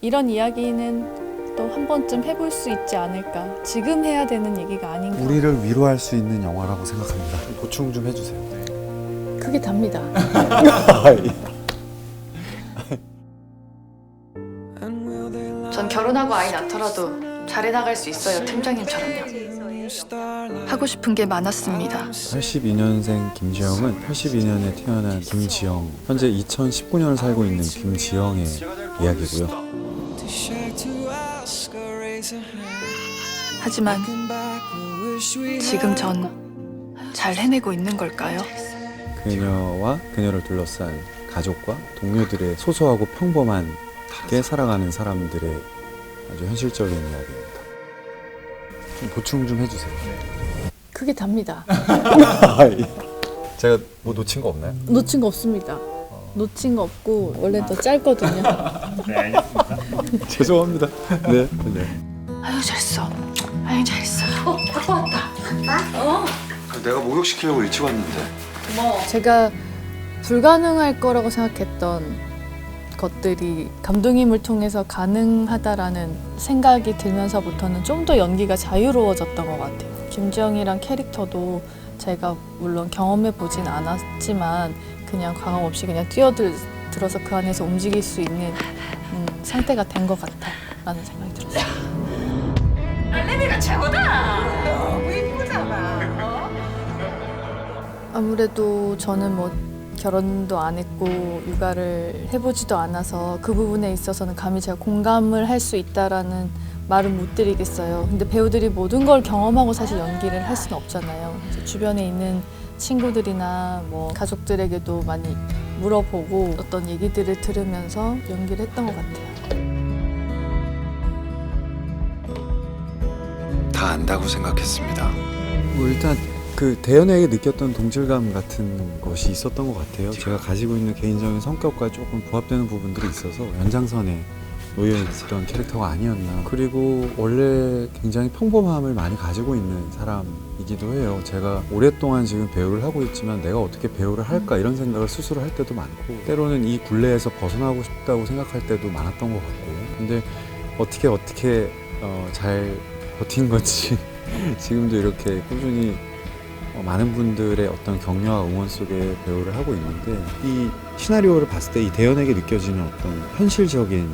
이런 이야기는 또 한 번쯤 해볼 수 있지 않을까. 지금 해야 되는 얘기가 아닌가. 우리를 위로할 수 있는 영화라고 생각합니다. 보충 좀 해주세요. 그게 답니다. 전 결혼하고 아이 낳더라도 잘해나갈 수 있어요. 팀장님처럼요. 하고 싶은 게 많았습니다. 82년생 김지영은 82년에 태어난 김지영, 현재 2019년을 살고 있는 김지영의 이야기고요. 하지만 지금 전 잘 해내고 있는 걸까요? 그녀와 그녀를 둘러싼 가족과 동료들의 소소하고 평범하게 살아가는 사람들의 아주 현실적인 이야기입니다. 좀 보충 좀 해주세요. 그게 답니다. 제가 뭐 놓친 거 없나요? 놓친 거 없습니다. 놓친 거 없고 원래 더 짧거든요. 네, 알겠습니다. 죄송합니다. 네. 아유 잘했어. 아유 잘했어. 바빠 왔다. 내가 목욕시키려고 일찍 왔는데. 제가 불가능할 거라고 생각했던 것들이 감독님을 통해서 가능하다라는 생각이 들면서부터는 좀 더 연기가 자유로워졌던 것 같아요. 김지영이란 캐릭터도 제가 물론 경험해 보진 않았지만 그냥 과감 없이 그냥 뛰어들어서 그 안에서 움직일 수 있는 상태가 된 것 같다라는 생각이 들었어요. 레미가 최고다. 너무 이쁘잖아. 아무래도 저는 뭐 결혼도 안 했고 육아를 해보지도 않아서 그 부분에 있어서는 감히 제가 공감을 할 수 있다라는 말은 못 드리겠어요. 근데 배우들이 모든 걸 경험하고 사실 연기를 할 수는 없잖아요. 이제 주변에 있는 친구들이나 뭐 가족들에게도 많이 물어보고 어떤 얘기들을 들으면서 연기를 했던 것 같아요. 다 안다고 생각했습니다. 뭐 일단 그 대연에게 느꼈던 동질감 같은 것이 있었던 것 같아요. 제가 가지고 있는 개인적인 성격과 조금 부합되는 부분들이 있어서 연장선에 놓여있던 캐릭터가 아니었나. 그리고 원래 굉장히 평범함을 많이 가지고 있는 사람이기도 해요. 제가 오랫동안 지금 배우를 하고 있지만 내가 어떻게 배우를 할까 이런 생각을 스스로 할 때도 많고 때로는 이 굴레에서 벗어나고 싶다고 생각할 때도 많았던 것 같고 근데 어떻게 잘 버틴 건지 지금도 이렇게 꾸준히 많은 분들의 어떤 격려와 응원 속에 배우를 하고 있는데 이 시나리오를 봤을 때 이 대연에게 느껴지는 어떤 현실적인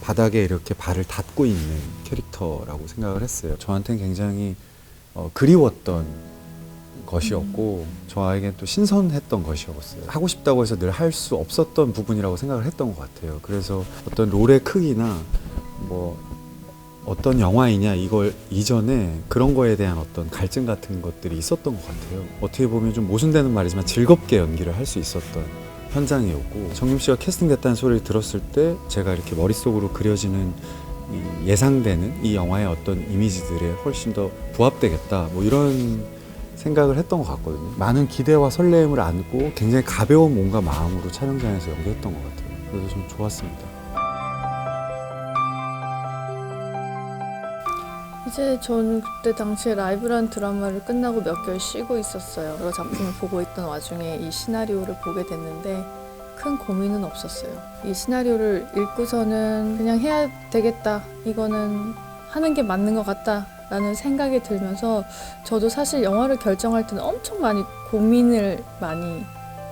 바닥에 이렇게 발을 닫고 있는 캐릭터라고 생각을 했어요. 저한테는 굉장히 그리웠던 것이었고 저에겐 또 신선했던 것이었어요. 하고 싶다고 해서 늘 할 수 없었던 부분이라고 생각을 했던 것 같아요. 그래서 어떤 롤의 크기나 뭐 어떤 영화이냐 이걸 이전에 그런 거에 대한 어떤 갈증 같은 것들이 있었던 것 같아요. 어떻게 보면 좀 모순되는 말이지만 즐겁게 연기를 할 수 있었던 현장이었고 정림 씨가 캐스팅됐다는 소리를 들었을 때 제가 이렇게 머릿속으로 그려지는 이 예상되는 이 영화의 어떤 이미지들에 훨씬 더 부합되겠다 뭐 이런 생각을 했던 것 같거든요. 많은 기대와 설렘을 안고 굉장히 가벼운 몸과 마음으로 촬영장에서 연기했던 것 같아요. 그래서 좀 좋았습니다. 이제 저는 그때 당시에 라이브라는 드라마를 끝나고 몇 개월 쉬고 있었어요. 여러 작품을 보고 있던 와중에 이 시나리오를 보게 됐는데 큰 고민은 없었어요. 이 시나리오를 읽고서는 그냥 해야 되겠다. 이거는 하는 게 맞는 것 같다. 라는 생각이 들면서 저도 사실 영화를 결정할 때는 엄청 많이 고민을 많이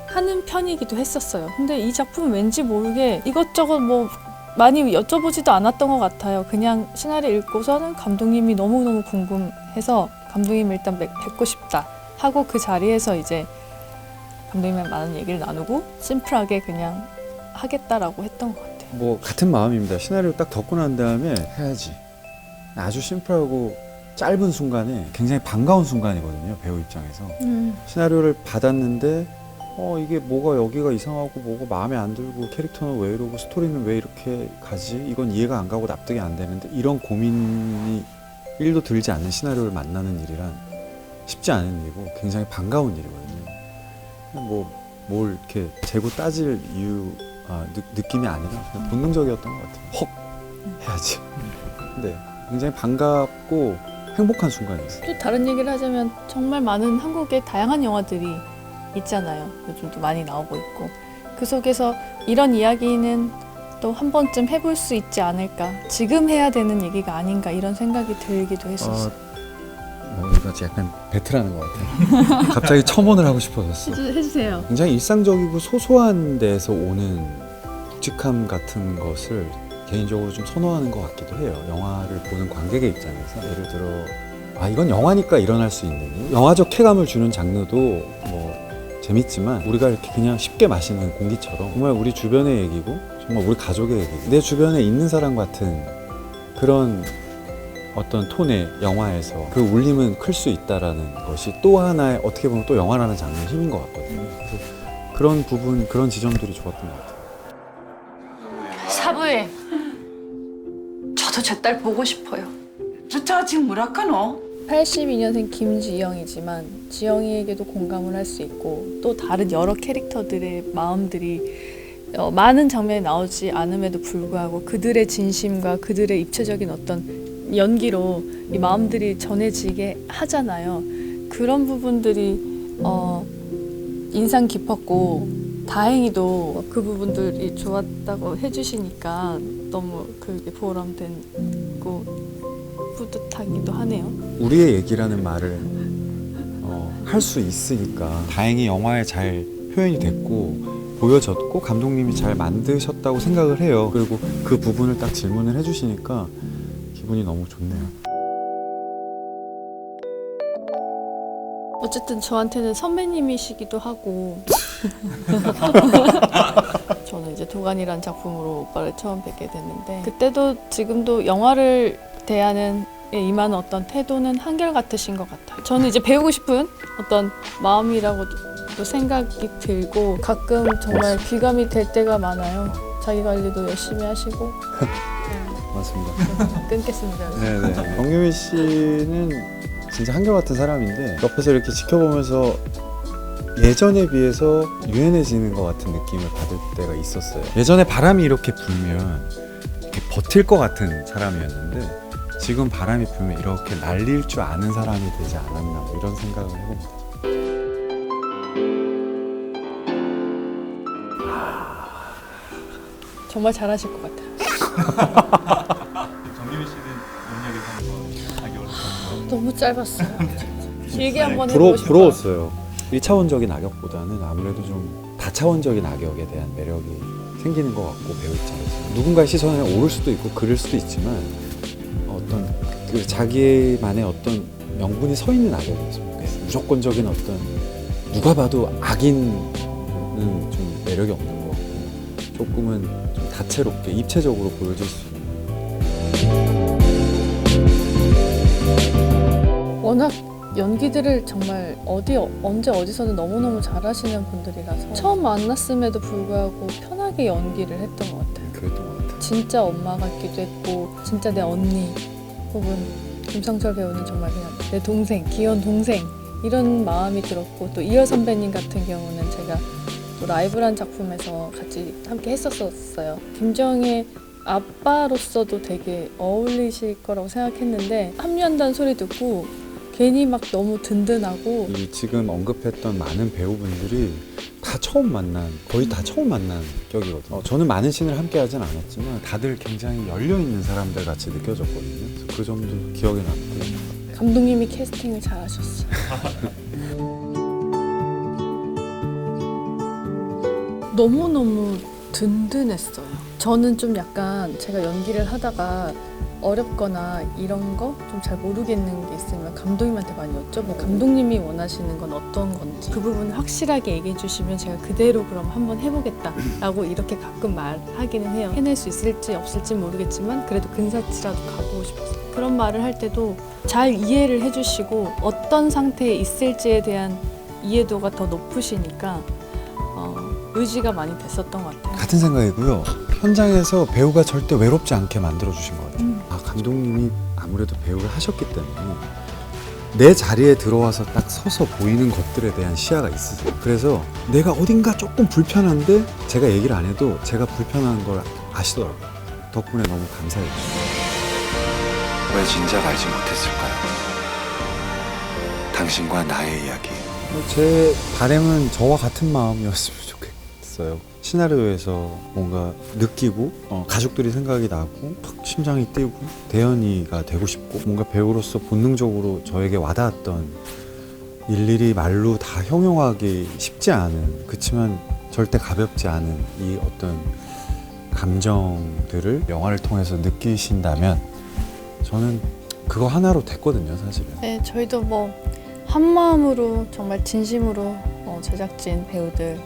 하는 편이기도 했었어요. 근데 이 작품은 왠지 모르게 이것저것 뭐 많이 여쭤보지도 않았던 것 같아요. 그냥 시나리오 읽고서는 감독님이 너무너무 궁금해서 감독님 일단 뵙고 싶다 하고 그 자리에서 이제 감독님이랑 많은 얘기를 나누고 심플하게 그냥 하겠다라고 했던 것 같아요. 뭐 같은 마음입니다. 시나리오 딱 덮고 난 다음에 해야지. 아주 심플하고 짧은 순간에 굉장히 반가운 순간이거든요. 배우 입장에서. 시나리오를 받았는데 이게 뭐가 여기가 이상하고 뭐가 마음에 안 들고 캐릭터는 왜 이러고 스토리는 왜 이렇게 가지? 이건 이해가 안 가고 납득이 안 되는데 이런 고민이 1도 들지 않는 시나리오를 만나는 일이란 쉽지 않은 일이고 굉장히 반가운 일이거든요. 뭘 이렇게 재고 따질 느낌이 아니라 그냥 본능적이었던 것 같아요. 헉! 해야지. 근데 굉장히 반갑고 행복한 순간이었어요. 또 다른 얘기를 하자면 정말 많은 한국의 다양한 영화들이 있잖아요. 요즘도 많이 나오고 있고 그 속에서 이런 이야기는 또 한 번쯤 해볼 수 있지 않을까. 지금 해야 되는 얘기가 아닌가 이런 생각이 들기도 했었어요. 이거 약간 배틀하는 것 같아요. 갑자기 첨언을 하고 싶어졌어. 해주세요. 굉장히 일상적이고 소소한 데서 오는 묵직함 같은 것을 개인적으로 좀 선호하는 것 같기도 해요. 영화를 보는 관객의 입장에서 예를 들어 이건 영화니까 일어날 수 있는 영화적 쾌감을 주는 장르도 뭐 재밌지만 우리가 이렇게 그냥 쉽게 마시는 공기처럼 정말 우리 주변의 얘기고 정말 우리 가족의 얘기고 내 주변에 있는 사람 같은 그런 어떤 톤의 영화에서 그 울림은 클 수 있다라는 것이 또 하나의 어떻게 보면 또 영화라는 장르의 힘인 것 같거든요. 그래서 그런 부분, 그런 지점들이 좋았던 것 같아요. 사부님, 저도 제 딸 보고 싶어요. 저 지금 뭐랄까노? 82년생 김지영이지만 지영이에게도 공감을 할 수 있고 또 다른 여러 캐릭터들의 마음들이 많은 장면에 나오지 않음에도 불구하고 그들의 진심과 그들의 입체적인 어떤 연기로 이 마음들이 전해지게 하잖아요. 그런 부분들이 인상 깊었고 다행히도 그 부분들이 좋았다고 해주시니까 너무 그게 보람되고 뿌듯하기도 하네요. 우리의 얘기라는 말을 할 수 있으니까 다행히 영화에 잘 표현이 됐고 보여졌고 감독님이 잘 만드셨다고 생각을 해요. 그리고 그 부분을 딱 질문을 해주시니까 기분이 너무 좋네요. 어쨌든 저한테는 선배님이시기도 하고 저는 이제 도가니란 작품으로 오빠를 처음 뵙게 됐는데 그때도 지금도 영화를 대하는 임하는 어떤 태도는 한결같으신 것 같아요. 저는 이제 배우고 싶은 어떤 마음이라고도 생각이 들고 가끔 정말 귀감이 될 때가 많아요. 자기 관리도 열심히 하시고 맞습니다. 끊겠습니다. 네네. 정유미 씨는 진짜 한결같은 사람인데 옆에서 이렇게 지켜보면서 예전에 비해서 유연해지는 것 같은 느낌을 받을 때가 있었어요. 예전에 바람이 이렇게 불면 이렇게 버틸 것 같은 사람이었는데 지금 바람이 불면 이렇게 날릴 줄 아는 사람이 되지 않았나 뭐 이런 생각을 해봅니다. 정말 잘하실 것 같아요. 정유미 씨는 연락에서 하기 어렵다고. 너무 짧았어요. 길게 한번 해보고 싶어요. 부러웠어요. 1차원적인 악역보다는 아무래도 좀 다차원적인 악역에 대한 매력이 생기는 것 같고 배우 입장에서 누군가의 시선에 오를 수도 있고 그를 수도 있지만 어떤 그 자기만의 어떤 명분이 서 있는 악역이었으면 좋겠어요. 무조건적인 어떤 누가 봐도 악인은 좀 매력이 없는 것 같고 조금은 좀 다채롭게 입체적으로 보여질 수 있는. 워낙 연기들을 정말 언제 어디서는 너무너무 잘하시는 분들이라서 처음 만났음에도 불구하고 편하게 연기를 했던 것 같아요. 그랬던 것 같아요. 진짜 엄마 같기도 했고 진짜 내 언니 혹은 김성철 배우는 정말 그냥 내 동생, 귀여운 동생 이런 마음이 들었고 또 이열 선배님 같은 경우는 제가 또 라이브란 작품에서 같이 함께 했었어요. 김정의 아빠로서도 되게 어울리실 거라고 생각했는데 합류한다는 소리 듣고 괜히 막 너무 든든하고 이 지금 언급했던 많은 배우분들이 다 처음 만난, 거의 다 처음 만난 격이거든요. 저는 많은 씬을 함께 하진 않았지만 다들 굉장히 열려있는 사람들 같이 느껴졌거든요. 그래서 그 점도 기억에 남고. 감독님이 캐스팅을 잘하셨어요. 너무너무 든든했어요. 저는 좀 약간 제가 연기를 하다가 어렵거나 이런 거 좀 잘 모르겠는 게 있으면 감독님한테 많이 여쭤보고 감독님이 원하시는 건 어떤 건지 그 부분 확실하게 얘기해 주시면 제가 그대로 그럼 한번 해보겠다 라고 이렇게 가끔 말하기는 해요. 해낼 수 있을지 없을지 모르겠지만 그래도 근사치라도 가보고 싶었어요. 그런 말을 할 때도 잘 이해를 해주시고 어떤 상태에 있을지에 대한 이해도가 더 높으시니까 의지가 많이 됐었던 것 같아요. 같은 생각이고요. 현장에서 배우가 절대 외롭지 않게 만들어주신 것 같아요. 감독님이 아무래도 배우를 하셨기 때문에 내 자리에 들어와서 딱 서서 보이는 것들에 대한 시야가 있으세요. 그래서 내가 어딘가 조금 불편한데 제가 얘기를 안 해도 제가 불편한 걸 아시더라고요. 덕분에 너무 감사해요. 왜 진작 알지 못했을까요? 당신과 나의 이야기. 제 바람은 저와 같은 마음이었으면 좋겠어요. 느꼈어요. 시나리오에서 뭔가 느끼고 가족들이 생각이 나고 팍 심장이 뛰고 대현이가 되고 싶고 뭔가 배우로서 본능적으로 저에게 와닿았던 일일이 말로 다 형용하기 쉽지 않은 그치만 절대 가볍지 않은 이 어떤 감정들을 영화를 통해서 느끼신다면 저는 그거 하나로 됐거든요, 사실은. 네, 저희도 뭐 한마음으로 정말 진심으로 제작진 배우들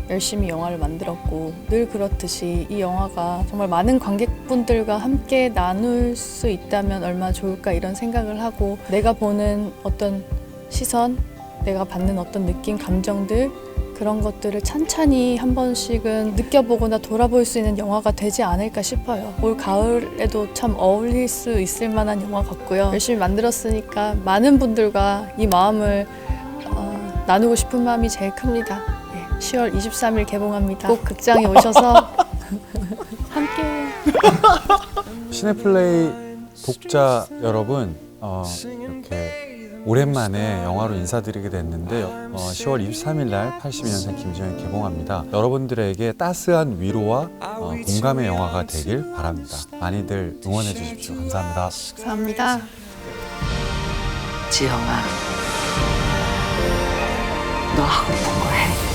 열심히 영화를 만들었고 늘 그렇듯이 이 영화가 정말 많은 관객분들과 함께 나눌 수 있다면 얼마나 좋을까 이런 생각을 하고 내가 보는 어떤 시선, 내가 받는 어떤 느낌, 감정들 그런 것들을 찬찬히 한 번씩은 느껴보거나 돌아볼 수 있는 영화가 되지 않을까 싶어요. 올 가을에도 참 어울릴 수 있을 만한 영화 같고요. 열심히 만들었으니까 많은 분들과 이 마음을 나누고 싶은 마음이 제일 큽니다. 10월 23일 개봉합니다. 꼭 극장에 오셔서 함께 시네플레이 독자 여러분 이렇게 오랜만에 영화로 인사드리게 됐는데 10월 23일 날 82년생 김지영이 개봉합니다. 여러분들에게 따스한 위로와 공감의 영화가 되길 바랍니다. 많이들 응원해 주십시오. 감사합니다. 감사합니다. 지영아, 너 하고 싶은 거 해.